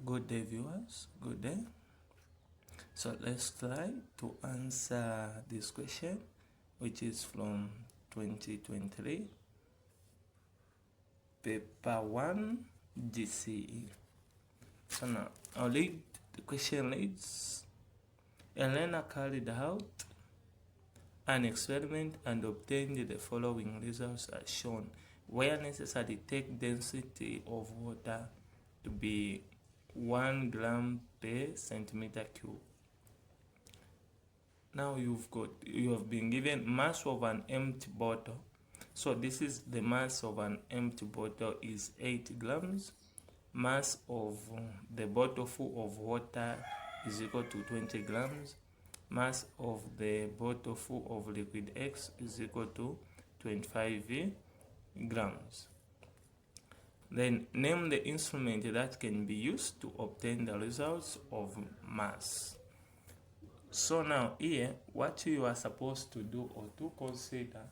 Good day, viewers. Good day. So let's try to answer this question, which is from 2023, paper 1, GCE. So now I'll read the question. Reads: a learner carried out an experiment and obtained the following results as shown. Where necessary, take density of water to be 1 gram per centimeter cube. Now you have been given mass of an empty bottle. So this is the mass of an empty bottle is 8 grams. Mass of the bottle full of water is equal to 20 grams. Mass of the bottle full of liquid X is equal to 25 grams. Then name the instrument that can be used to obtain the results of mass. So now here, what you are supposed to do or to consider,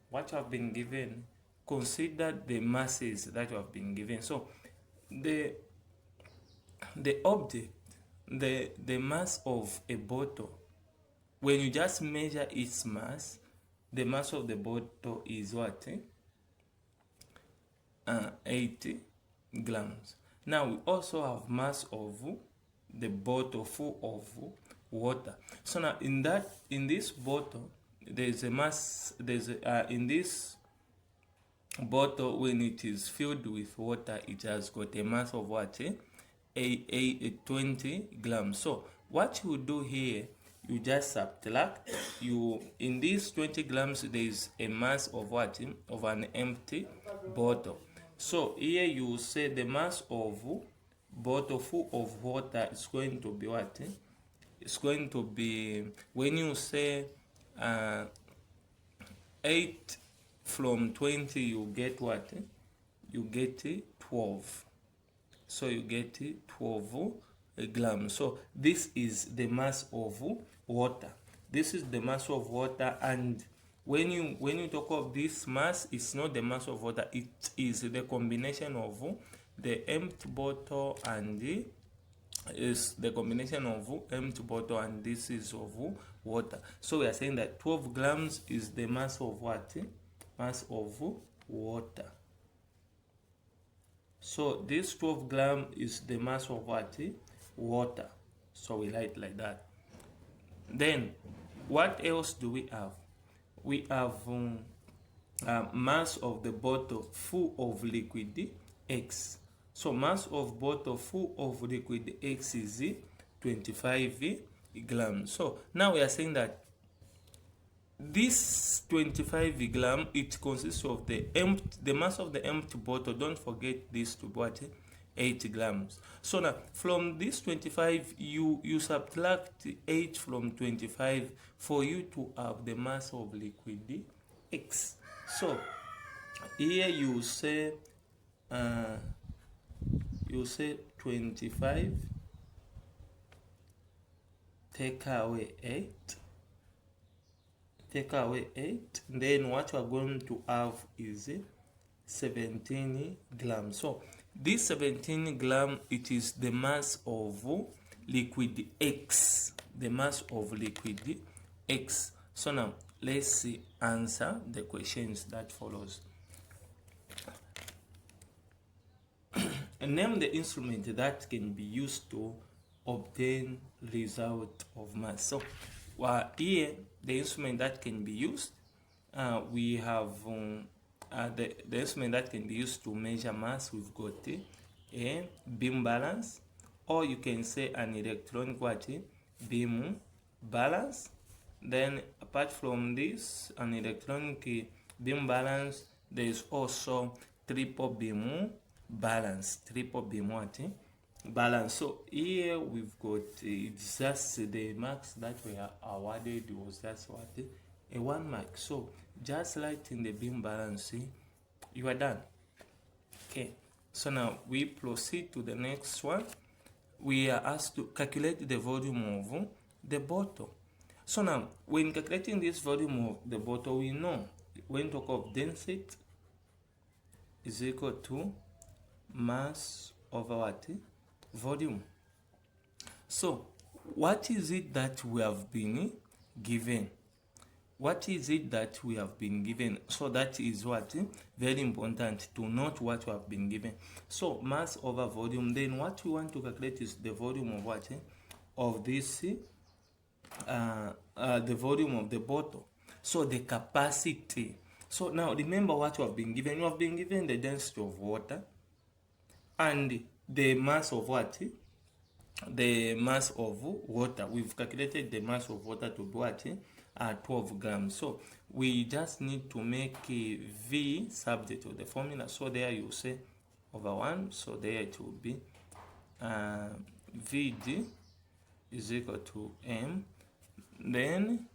what you have been given, consider the masses that you have been given. So the object, the mass of a bottle, when you just measure its mass, the mass of the bottle is what? 80 grams. Now we also have mass of the bottle full of water. So now in this bottle there's a mass, in this bottle, when it is filled with water, it has got a mass of what? 20 grams. So what you do here, you just subtract. In this 20 grams there is a mass of what? Of an empty bottle. So here you say the mass of bottle full of water is going to be what? It's going to be, when you say 8 from 20, you get what? You get 12. So you get 12 grams. So this is the mass of water. This is the mass of water, and when you talk of this mass, it's not the mass of water, it is the combination of the empty bottle and this is of water. So we are saying that 12 grams is the mass of what? Mass of water. So this 12 gram is the mass of what? Water. So we write like that. Then what else do we have? We have mass of the bottle full of liquid X. So mass of bottle full of liquid X is 25 grams. So now we are saying that this 25 gram, it consists of the mass of the empty bottle. Don't forget this to what? 8 grams. So now from this 25, you subtract 8 from 25 for you to have the mass of liquid X. So here you say 25, take away 8, then what you are going to have is 17 grams. So this 17 gram, it is the mass of liquid X, the mass of liquid X. So now let's answer the questions that follows. Name the instrument that can be used to obtain result of mass. So here the instrument that can be used, we have the instrument that can be used to measure mass. We've got a beam balance, or you can say an electronic beam balance. Then apart from this, an electronic beam balance, there is also triple beam balance. So here we've got it's just the marks that were awarded was just what? A 1 mark. So just write in the beam balance, you are done. Okay, so now we proceed to the next one. We are asked to calculate the volume of the bottle. So now when calculating this volume of the bottle, we know when talk of density is equal to mass over what? volume. So what is it that we have been given? What is it that we have been given? So that is what very important to note what we have been given. So mass over volume. Then what we want to calculate is the volume of what? Of this, the volume of the bottle. So the capacity. So now remember what you have been given. You have been given the density of water and the mass of what? The mass of water. We've calculated the mass of water to be what? 12 grams. So we just need to make V subject to the formula. So there you say over 1. So there it will be Vd is equal to M. Then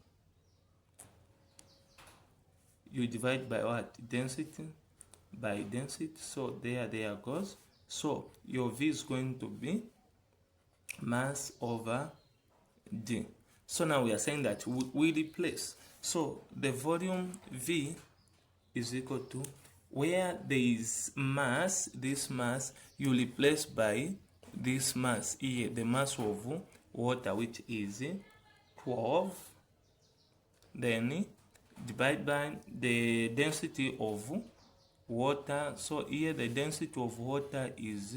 you divide by what? Density by density. So there goes. So your V is going to be mass over D. So now we are saying that we replace. So the volume V is equal to, where there is mass, this mass, you replace by this mass here, the mass of water, which is 12. Then divide by the density of water. So here the density of water is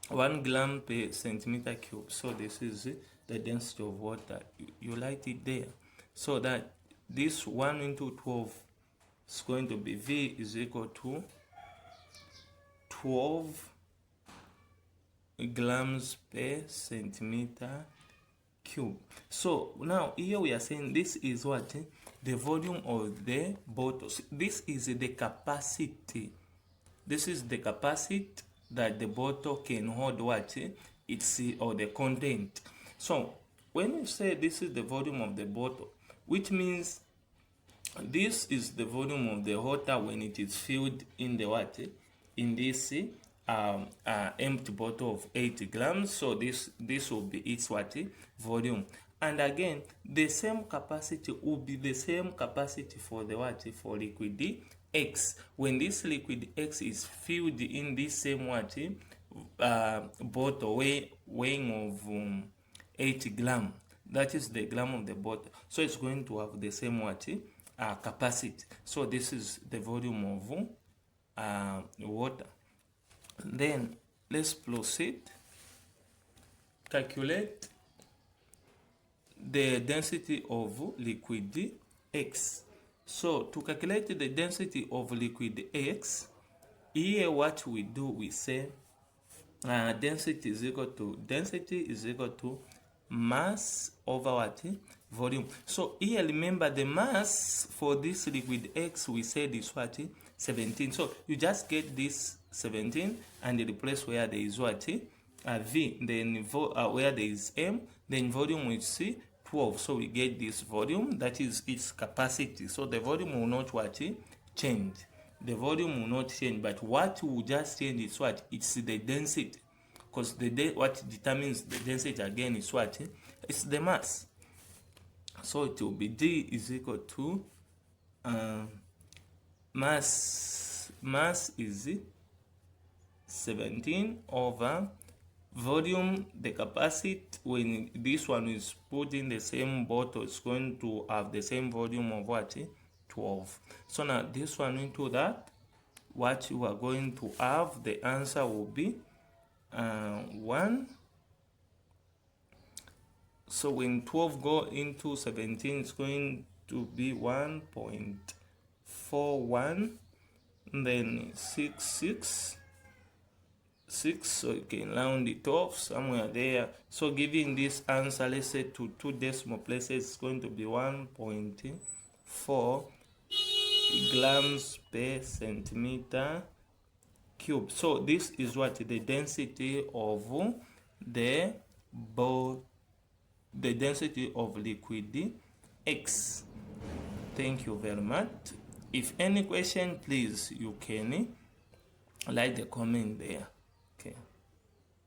1 gram per centimeter cube. So this is the density of water. You write it there. So that this 1 into 12 is going to be V is equal to 12 grams per centimeter cube. So now here we are saying this is what? The volume of the bottle. This is the capacity. This is the capacity that the bottle can hold what? It's or the content. So when you say this is the volume of the bottle, which means this is the volume of the water when it is filled in the what? In this empty bottle of 80 grams. So this will be its what? Volume. And again, the same capacity will be the same capacity for the what? For liquid X. When this liquid X is filled in this same what? Bottle weighing of 80 gram. That is the gram of the bottle. So it's going to have the same what? Capacity. So this is the volume of water. Then let's proceed. Calculate the density of liquid X. So to calculate the density of liquid X, here what we do, we say density is equal to mass over what? Volume. So here remember the mass for this liquid X we said is what? 17. So you just get this 17 and replace where there is what? V. Then where there is M, then volume is C 12. So we get this volume, that is its capacity. So the volume will not what? Change. The volume will not change, but what will just change is what? It's the density. Because what determines the density again is what? It's the mass. So it will be D is equal to mass is 17 over volume. The capacity, when this one is put in the same bottle, it's going to have the same volume of what? 12. So now this one into that, what you are going to have, the answer will be 1. So when 12 go into 17, it's going to be 1.41, then 6, so you can round it off somewhere there. So giving this answer, let's say to 2 decimal places, it's going to be 1.4 grams per centimeter cube. So this is what? The density of the density of liquid X. Thank you very much. If any question, please you can write the comment there.